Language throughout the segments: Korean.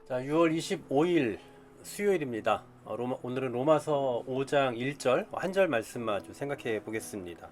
자, 6월 25일 수요일입니다. 오늘은 로마서 5장 1절, 한 절 말씀만 좀 생각해 보겠습니다.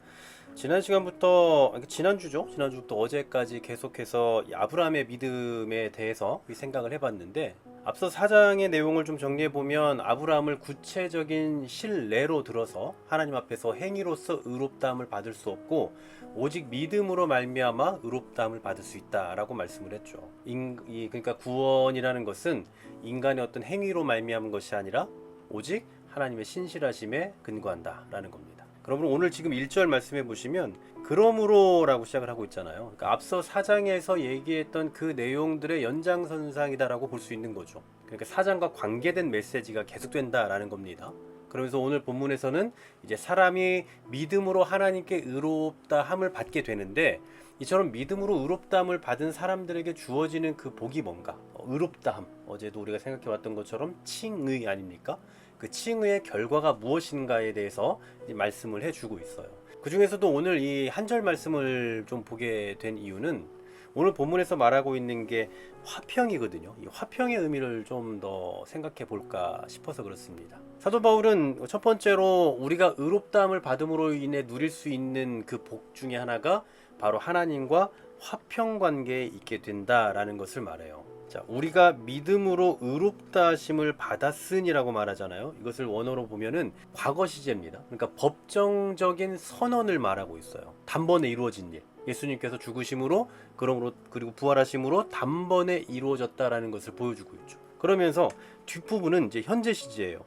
지난 시간부터, 지난주죠? 지난주부터 어제까지 계속해서 이 아브라함의 믿음에 대해서 생각을 해봤는데, 앞서 4장의 내용을 좀 정리해 보면 아브라함을 구체적인 실례로 들어서 하나님 앞에서 행위로서 의롭다함을 받을 수 없고 오직 믿음으로 말미암아 의롭다함을 받을 수 있다라고 말씀을 했죠. 그러니까 구원이라는 것은 인간의 어떤 행위로 말미암은 것이 아니라 오직 하나님의 신실하심에 근거한다라는 겁니다. 그러면 오늘 지금 1절 말씀해 보시면 그러므로라고 시작을 하고 있잖아요. 그러니까 앞서 4장에서 얘기했던 그 내용들의 연장선상이다라고 볼 수 있는 거죠. 그러니까 4장과 관계된 메시지가 계속된다라는 겁니다. 그러면서 오늘 본문에서는 이제 사람이 믿음으로 하나님께 의롭다함을 받게 되는데, 이처럼 믿음으로 의롭다함을 받은 사람들에게 주어지는 그 복이 뭔가? 의롭다함. 어제도 우리가 생각해 왔던 것처럼 칭의 아닙니까? 그 칭의의 결과가 무엇인가에 대해서 말씀을 해주고 있어요. 그 중에서도 오늘 이 한 절 말씀을 좀 보게 된 이유는 오늘 본문에서 말하고 있는 게 화평이거든요. 이 화평의 의미를 좀 더 생각해 볼까 싶어서 그렇습니다. 사도 바울은 첫 번째로 우리가 의롭다함을 받음으로 인해 누릴 수 있는 그 복 중에 하나가 바로 하나님과 화평 관계에 있게 된다라는 것을 말해요. 자, 우리가 믿음으로 의롭다 하심을 받았으니라고 말하잖아요. 이것을 원어로 보면은 과거 시제입니다. 그러니까 법정적인 선언을 말하고 있어요. 단번에 이루어진 일. 예수님께서 죽으심으로 그리고 부활하심으로 단번에 이루어졌다라는 것을 보여주고 있죠. 그러면서 뒷부분은 이제 현재 시제예요.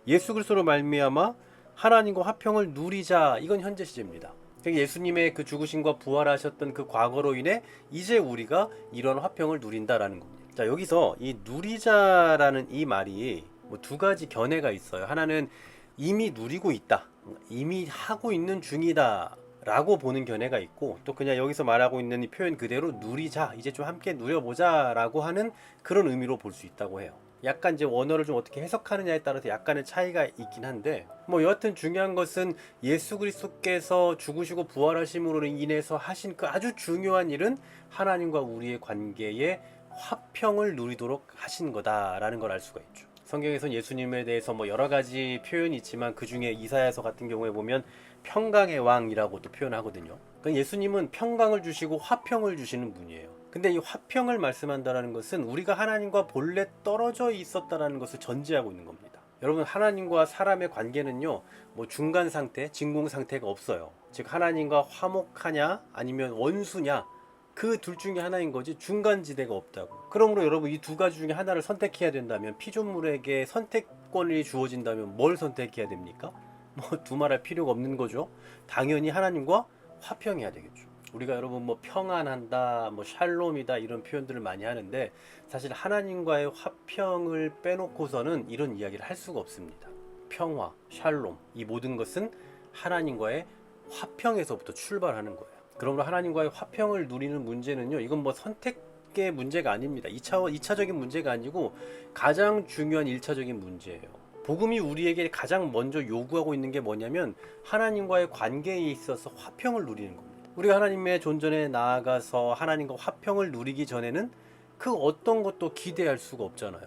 예수 그리스도로 말미암아 하나님과 화평을 누리자. 이건 현재 시제입니다. 예수님의 그 죽으심과 부활하셨던 그 과거로 인해 이제 우리가 이런 화평을 누린다라는 겁니다. 자, 여기서 이 누리자라는 이 말이 뭐 두 가지 견해가 있어요. 하나는 이미 누리고 있다, 이미 하고 있는 중이다 라고 보는 견해가 있고, 또 그냥 여기서 말하고 있는 이 표현 그대로 누리자, 이제 좀 함께 누려보자 라고 하는 그런 의미로 볼 수 있다고 해요. 약간 이제 원어를 좀 어떻게 해석하느냐에 따라서 약간의 차이가 있긴 한데, 뭐 여하튼 중요한 것은 예수 그리스도께서 죽으시고 부활하심으로 인해서 하신 그 아주 중요한 일은 하나님과 우리의 관계에 화평을 누리도록 하신 거다라는 걸 알 수가 있죠. 성경에선 예수님에 대해서 뭐 여러 가지 표현이 있지만 그 중에 이사야서 같은 경우에 보면 평강의 왕이라고 또 표현하거든요. 그러니까 예수님은 평강을 주시고 화평을 주시는 분이에요. 근데 이 화평을 말씀한다는 것은 우리가 하나님과 본래 떨어져 있었다라는 것을 전제하고 있는 겁니다. 여러분, 하나님과 사람의 관계는요, 뭐 중간 상태, 진공 상태가 없어요. 즉 하나님과 화목하냐 아니면 원수냐, 그 둘 중에 하나인 거지 중간지대가 없다고. 그러므로 여러분, 이 두 가지 중에 하나를 선택해야 된다면, 피조물에게 선택권이 주어진다면 뭘 선택해야 됩니까? 뭐 두말할 필요가 없는 거죠. 당연히 하나님과 화평해야 되겠죠. 우리가 여러분 뭐 평안한다, 뭐 샬롬이다 이런 표현들을 많이 하는데, 사실 하나님과의 화평을 빼놓고서는 이런 이야기를 할 수가 없습니다. 평화, 샬롬, 이 모든 것은 하나님과의 화평에서부터 출발하는 거예요. 그러므로 하나님과의 화평을 누리는 문제는요, 이건 뭐 선택의 문제가 아닙니다. 2차적인 문제가 아니고 가장 중요한 1차적인 문제예요. 복음이 우리에게 가장 먼저 요구하고 있는 게 뭐냐면 하나님과의 관계에 있어서 화평을 누리는 겁니다. 우리가 하나님의 존전에 나아가서 하나님과 화평을 누리기 전에는 그 어떤 것도 기대할 수가 없잖아요.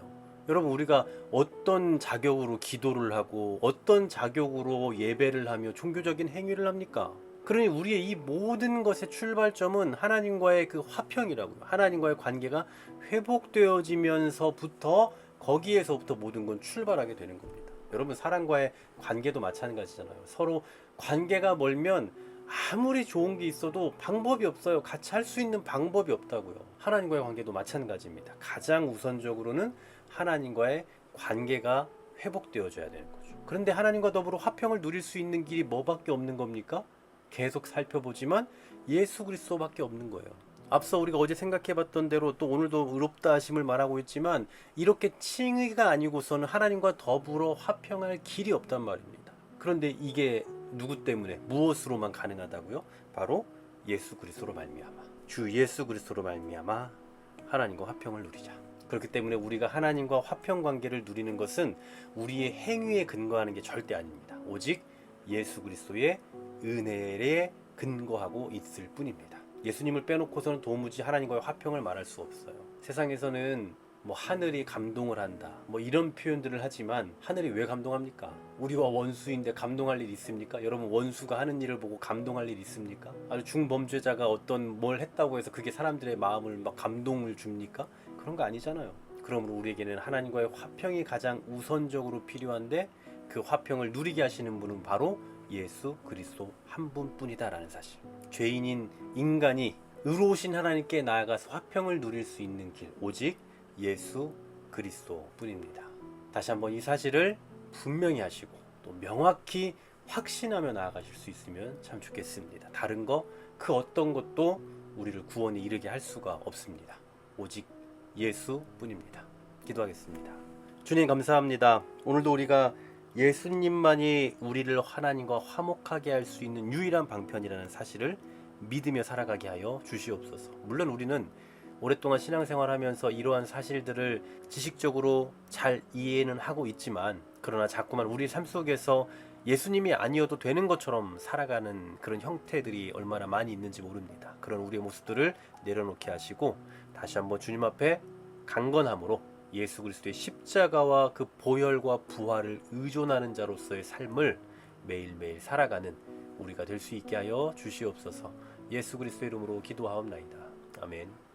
여러분, 우리가 어떤 자격으로 기도를 하고 어떤 자격으로 예배를 하며 종교적인 행위를 합니까? 그러니 우리의 이 모든 것의 출발점은 하나님과의 그 화평이라고요. 하나님과의 관계가 회복되어지면서부터, 거기에서부터 모든 건 출발하게 되는 겁니다. 여러분, 사람과의 관계도 마찬가지잖아요. 서로 관계가 멀면 아무리 좋은 게 있어도 방법이 없어요. 같이 할 수 있는 방법이 없다고요. 하나님과의 관계도 마찬가지입니다. 가장 우선적으로는 하나님과의 관계가 회복되어져야 되는 거죠. 그런데 하나님과 더불어 화평을 누릴 수 있는 길이 뭐밖에 없는 겁니까? 계속 살펴보지만 예수 그리스도밖에 없는 거예요. 앞서 우리가 어제 생각해봤던 대로 또 오늘도 의롭다 하심을 말하고 있지만, 이렇게 칭의가 아니고서는 하나님과 더불어 화평할 길이 없단 말입니다. 그런데 이게 누구 때문에, 무엇으로만 가능하다고요? 바로 예수 그리스도로 말미암아, 주 예수 그리스도로 말미암아 하나님과 화평을 누리자. 그렇기 때문에 우리가 하나님과 화평 관계를 누리는 것은 우리의 행위에 근거하는 게 절대 아닙니다. 오직 예수 그리스도의 은혜에 근거하고 있을 뿐입니다. 예수님을 빼놓고서는 도무지 하나님과의 화평을 말할 수 없어요. 세상에서는 뭐 하늘이 감동을 한다, 뭐 이런 표현들을 하지만 하늘이 왜 감동합니까? 우리와 원수인데 감동할 일 있습니까? 여러분, 원수가 하는 일을 보고 감동할 일 있습니까? 아주 중범죄자가 어떤 뭘 했다고 해서 그게 사람들의 마음을 막 감동을 줍니까? 그런 거 아니잖아요. 그러므로 우리에게는 하나님과의 화평이 가장 우선적으로 필요한데, 그 화평을 누리게 하시는 분은 바로 예수 그리스도 한 분뿐이다라는 사실. 죄인인 인간이 의로우신 하나님께 나아가서 화평을 누릴 수 있는 길, 오직 예수 그리스도 뿐입니다. 다시 한번 이 사실을 분명히 하시고 또 명확히 확신하며 나아가실 수 있으면 참 좋겠습니다. 다른 거 그 어떤 것도 우리를 구원에 이르게 할 수가 없습니다. 오직 예수 뿐입니다. 기도하겠습니다. 주님, 감사합니다. 오늘도 우리가 예수님만이 우리를 하나님과 화목하게 할 수 있는 유일한 방편이라는 사실을 믿으며 살아가게 하여 주시옵소서. 물론 우리는 오랫동안 신앙생활하면서 이러한 사실들을 지식적으로 잘 이해는 하고 있지만, 그러나 자꾸만 우리 삶 속에서 예수님이 아니어도 되는 것처럼 살아가는 그런 형태들이 얼마나 많이 있는지 모릅니다. 그런 우리의 모습들을 내려놓게 하시고 다시 한번 주님 앞에 강건함으로 예수 그리스도의 십자가와 그 보혈과 부활을 의존하는 자로서의 삶을 매일매일 살아가는 우리가 될 수 있게 하여 주시옵소서. 예수 그리스도의 이름으로 기도하옵나이다. 아멘.